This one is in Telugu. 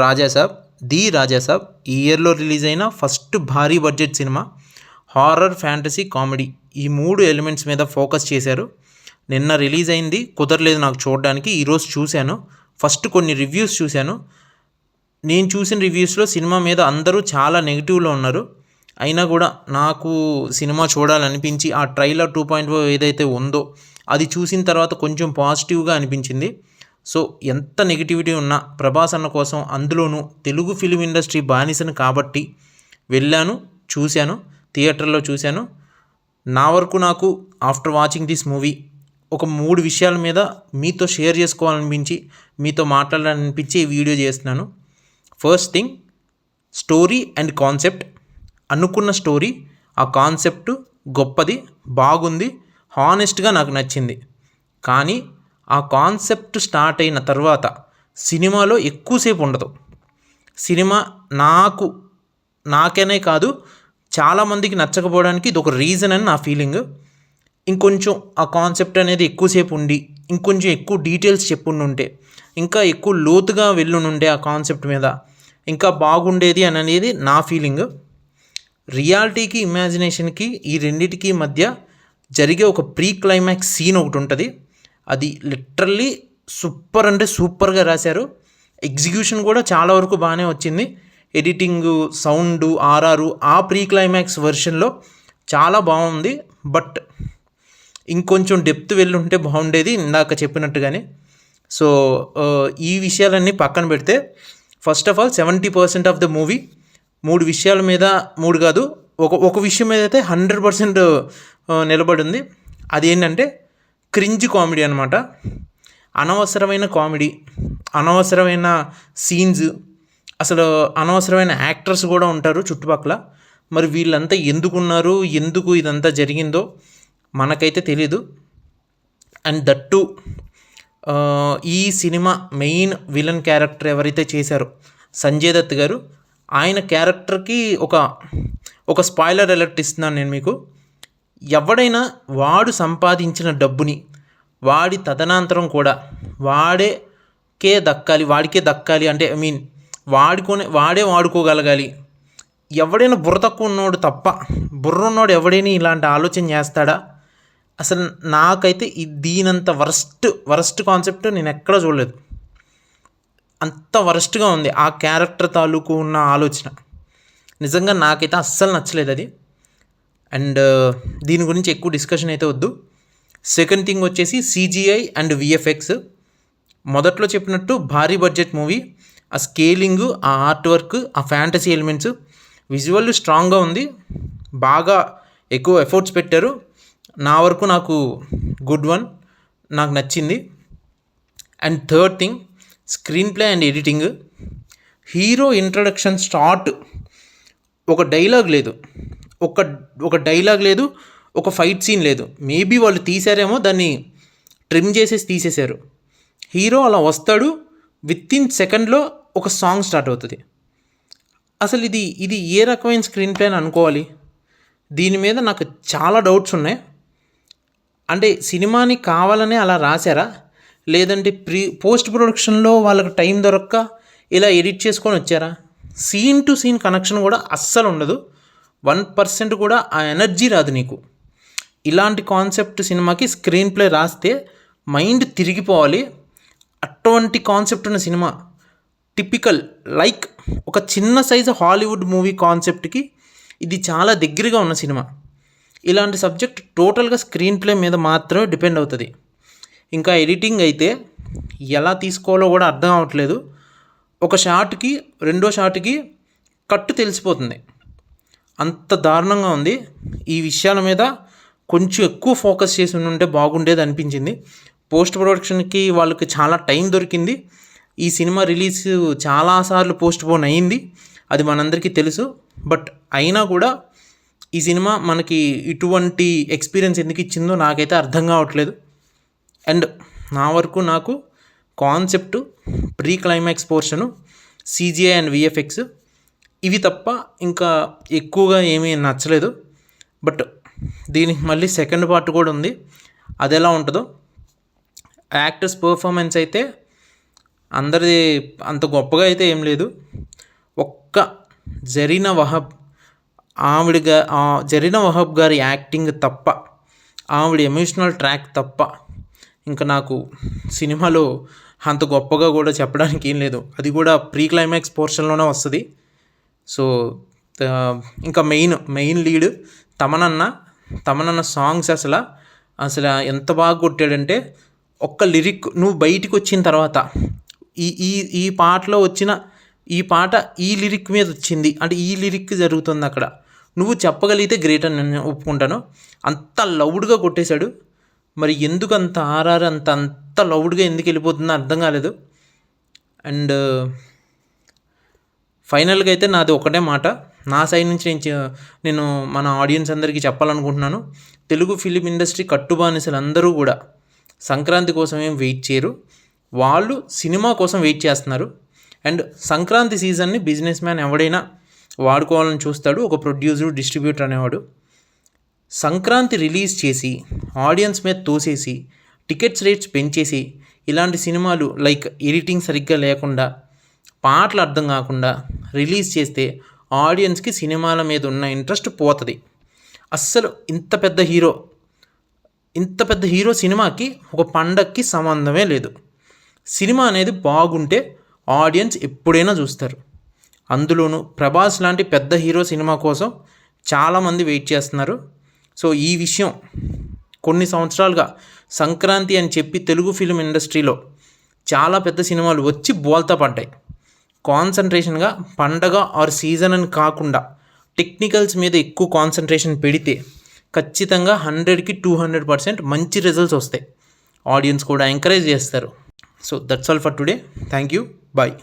రాజాసాబ్, ది రాజాసాబ్ ఈ ఇయర్లో రిలీజ్ అయిన ఫస్ట్ భారీ budget cinema. Horror, fantasy, comedy ఈ 3 ఎలిమెంట్స్ మీద ఫోకస్ చేశారు. నిన్న రిలీజ్ అయింది, కుదరలేదు నాకు చూడడానికి. ఈరోజు చూశాను. ఫస్ట్ కొన్ని రివ్యూస్ చూశాను. నేను చూసిన రివ్యూస్లో సినిమా మీద అందరూ చాలా నెగిటివ్లో ఉన్నారు. అయినా కూడా నాకు సినిమా చూడాలనిపించి ఆ ట్రైలర్ 2.0 ఏదైతే ఉందో అది చూసిన తర్వాత కొంచెం పాజిటివ్గా అనిపించింది. సో ఎంత నెగిటివిటీ ఉన్నా ప్రభాస్ అన్న కోసం, అందులోనూ తెలుగు ఫిలిం ఇండస్ట్రీ బానిసను కాబట్టి వెళ్ళాను, చూశాను, థియేటర్లో చూశాను. నా వరకు నాకు ఆఫ్టర్ వాచింగ్ దిస్ మూవీ ఒక 3 విషయాల మీద మీతో షేర్ చేసుకోవాలనిపించి, మీతో మాట్లాడాలనిపించి ఈ వీడియో చేస్తున్నాను. First thing, story and concept. అనుకున్న స్టోరీ, ఆ కాన్సెప్ట్ గొప్పది, బాగుంది, హానెస్ట్గా నాకు నచ్చింది. కానీ ఆ కాన్సెప్ట్ స్టార్ట్ అయిన తర్వాత సినిమాలో ఎక్కువసేపు ఉండదు. సినిమా నాకనే కాదు చాలామందికి నచ్చకపోవడానికి ఇది ఒక రీజన్ అని నా ఫీలింగ్. ఇంకొంచెం ఆ కాన్సెప్ట్ అనేది ఎక్కువసేపు ఉండి, ఇంకొంచెం ఎక్కువ డీటెయిల్స్ చెప్పుండుంటే, ఇంకా ఎక్కువ లోతుగా వెళ్ళునుండే ఆ కాన్సెప్ట్ మీద ఇంకా బాగుండేది అని అనేది నా ఫీలింగ్. రియాలిటీకి, ఇమాజినేషన్కి ఈ రెండిటికి మధ్య జరిగే ఒక ప్రీ క్లైమాక్స్ సీన్ ఒకటి ఉంటుంది. అది లిటరల్లీ సూపర్ అంటే సూపర్గా రాశారు. ఎగ్జిక్యూషన్ కూడా చాలా వరకు బాగానే వచ్చింది. ఎడిటింగు, సౌండు, ఆర్ఆర్ ఆ ప్రీ క్లైమాక్స్ వెర్షన్లో చాలా బాగుంది. బట్ ఇంకొంచెం డెప్త్ వెళ్ళి ఉంటే బాగుండేది, ఇందాక చెప్పినట్టుగానే. సో ఈ విషయాలన్నీ పక్కన పెడితే, first of all 70% of the movie 3 విషయాల మీద, 3 కాదు ఒక విషయం మీద అయితే 100% నిలబడి ఉంది. అదేంటంటే క్రింజ్ కామెడీ అనమాట. అనవసరమైన కామెడీ, అనవసరమైన సీన్స్, అసలు అనవసరమైన యాక్టర్స్ కూడా ఉంటారు చుట్టుపక్కల. మరి వీళ్ళంతా ఎందుకున్నారు, ఎందుకు ఇదంతా జరిగిందో మనకైతే తెలీదు. అండ్ దట్టు ఈ సినిమా మెయిన్ విలన్ క్యారెక్టర్ ఎవరైతే చేశారో సంజయ్ దత్ గారు, ఆయన క్యారెక్టర్కి ఒక స్పాయిలర్ అలర్ట్ ఇస్తున్నాను నేను మీకు. ఎవడైనా వాడు సంపాదించిన డబ్బుని వాడి తదనంతరం కూడా వాడికే దక్కాలి అంటే వాడే వాడుకోగలగాలి. ఎవడైనా బుర్ర తక్కువ ఉన్నోడు తప్ప, బుర్ర ఉన్నోడు ఎవడైనా ఇలాంటి ఆలోచన చేస్తాడా? అసలు నాకైతే దీనంత వరస్ట్ కాన్సెప్ట్ నేను ఎక్కడ చూడలేదు. అంత వరస్ట్గా ఉంది ఆ క్యారెక్టర్ తాలూకు ఉన్న ఆలోచన. నిజంగా నాకైతే అస్సలు నచ్చలేదు అది. అండ్ దీని గురించి ఎక్కువ డిస్కషన్ అయితే వద్దు. సెకండ్ థింగ్ వచ్చేసి CGI అండ్ VFX. మొదట్లో చెప్పినట్టు భారీ బడ్జెట్ మూవీ. ఆ స్కేలింగు, ఆ ఆర్ట్ వర్క్, ఆ ఫ్యాంటసీ ఎలిమెంట్స్, విజువల్ స్ట్రాంగ్గా ఉంది. బాగా ఎక్కువ ఎఫర్ట్స్ పెట్టారు. నా వరకు నాకు గుడ్ వన్, నాకు నచ్చింది. And third thing, screen play and editing. Hero introduction start ఒక డైలాగ్ లేదు, ఒక డైలాగ్ లేదు, ఒక ఫైట్ సీన్ లేదు. మేబీ వాళ్ళు తీసారేమో, దాన్ని ట్రిమ్ చేసేసి తీసేశారు. హీరో అలా వస్తాడు, వితిన్ సెకండ్లో ఒక సాంగ్ స్టార్ట్ అవుతుంది. అసలు ఇది ఏ రకమైన స్క్రీన్ ప్లే అని అనుకోవాలి? దీని మీద నాకు చాలా డౌట్స్ ఉన్నాయి. అంటే సినిమాని కావాలనే అలా రాశారా, లేదంటే పోస్ట్ ప్రొడక్షన్లో వాళ్ళకి టైం దొరక్క ఇలా ఎడిట్ చేసుకొని వచ్చారా? సీన్ టు సీన్ కనెక్షన్ కూడా అస్సలు ఉండదు. 1% కూడా ఆ ఎనర్జీ రాదు నీకు. ఇలాంటి కాన్సెప్ట్ సినిమాకి స్క్రీన్ ప్లే రాస్తే మైండ్ తిరిగిపోవాలి. అటువంటి కాన్సెప్ట్ ఉన్న సినిమా టిపికల్ లైక్ ఒక చిన్న సైజు హాలీవుడ్ మూవీ కాన్సెప్ట్కి ఇది చాలా దగ్గరగా ఉన్న సినిమా. ఇలాంటి సబ్జెక్ట్ టోటల్గా స్క్రీన్ ప్లే మీద మాత్రమే డిపెండ్ అవుతుంది. ఇంకా ఎడిటింగ్ అయితే ఎలా తీసుకోవాలో కూడా అర్థం అవ్వట్లేదు. ఒక షాట్కి రెండో షాట్కి కట్టు తెలిసిపోతుంది, అంత దారుణంగా ఉంది. ఈ విషయాల మీద కొంచెం ఎక్కువ ఫోకస్ చేసి ఉంటే బాగుండేది అనిపించింది. పోస్ట్ ప్రొడక్షన్కి వాళ్ళకి చాలా టైం దొరికింది. ఈ సినిమా రిలీజ్ చాలాసార్లు పోస్ట్ పోన్ అయ్యింది, అది మనందరికీ తెలుసు. బట్ అయినా కూడా ఈ సినిమా మనకి ఇటువంటి ఎక్స్పీరియన్స్ ఎందుకు ఇచ్చిందో నాకైతే అర్థం కావట్లేదు. అండ్ నా వరకు నాకు concept, pre climax portion, CGI and VFX ఇవి తప్ప ఇంకా ఎక్కువగా ఏమీ నచ్చలేదు. బట్ దీనికి మళ్ళీ సెకండ్ పార్ట్ కూడా ఉంది, అది ఎలా ఉంటుందో. యాక్టర్స్ పర్ఫార్మెన్స్ అయితే అందరిది అంత గొప్పగా అయితే ఏం లేదు. ఒక్క జరీనా వహాబ్ జరీనా వహాబ్ గారి యాక్టింగ్ తప్ప, ఆవిడ ఎమోషనల్ ట్రాక్ తప్ప ఇంకా నాకు సినిమాలో అంత గొప్పగా కూడా చెప్పడానికి ఏం లేదు. అది కూడా ప్రీ క్లైమాక్స్ పోర్షన్లోనే వస్తుంది. సో ఇంకా మెయిన్ లీడ్ తమనన్న సాంగ్స్ అసలు ఎంత బాగా కొట్టాడంటే, ఒక్క లిరిక్ నువ్వు బయటికి వచ్చిన తర్వాత ఈ ఈ ఈ పాటలో వచ్చిన ఈ పాట ఈ లిరిక్ మీద వచ్చింది అంటే ఈ లిరిక్ జరుగుతుంది అక్కడ, నువ్వు చెప్పగలిగితే గ్రేట్ అని నేను ఒప్పుకుంటాను. అంత లౌడ్గా కొట్టేశాడు. మరి ఎందుకు అంత ఆర్ఆర్ అంత లౌడ్గా ఎందుకు వెళ్ళిపోతుందో అర్థం కాలేదు. అండ్ ఫైనల్గా అయితే నాది ఒకటే మాట, నా సైడ్ నుంచి నేను మన ఆడియన్స్ అందరికీ చెప్పాలనుకుంటున్నాను. తెలుగు ఫిలిం ఇండస్ట్రీ కట్టుబానిసలు అందరూ కూడా సంక్రాంతి కోసం ఏం వెయిట్ చేయరు, వాళ్ళు సినిమా కోసం వెయిట్ చేస్తున్నారు. అండ్ సంక్రాంతి సీజన్ని బిజినెస్ మ్యాన్ ఎవడైనా వాడుకోవాలని చూస్తాడు, ఒక ప్రొడ్యూసర్ డిస్ట్రిబ్యూటర్ అనేవాడు. సంక్రాంతి రిలీజ్ చేసి ఆడియన్స్ మీద తోసేసి టికెట్స్ రేట్స్ పెంచేసి ఇలాంటి సినిమాలు లైక్ ఎడిటింగ్ సరిగ్గా లేకుండా, పాటలు అర్థం కాకుండా రిలీజ్ చేస్తే ఆడియన్స్కి సినిమాల మీద ఉన్న ఇంట్రెస్ట్ పోతుంది. అస్సలు ఇంత పెద్ద హీరో సినిమాకి ఒక పండక్కి సంబంధమే లేదు. సినిమా అనేది బాగుంటే ఆడియన్స్ ఎప్పుడైనా చూస్తారు. అందులోనూ ప్రభాస్ లాంటి పెద్ద హీరో సినిమా కోసం చాలామంది వెయిట్ చేస్తున్నారు. సో ఈ విషయం కొన్ని సంవత్సరాలుగా సంక్రాంతి అని చెప్పి తెలుగు ఫిలిం ఇండస్ట్రీలో చాలా పెద్ద సినిమాలు వచ్చి బోల్తా పడ్డాయి. కాన్సన్ట్రేషన్గా పండగ ఆర్ సీజన్ అని కాకుండా టెక్నికల్స్ మీద ఎక్కువ కాన్సన్ట్రేషన్ పెడితే ఖచ్చితంగా 100కి 200% మంచి రిజల్ట్స్ వస్తాయి. ఆడియన్స్ కూడా ఎంకరేజ్ చేస్తారు. So that's all for today. Thank you. Bye.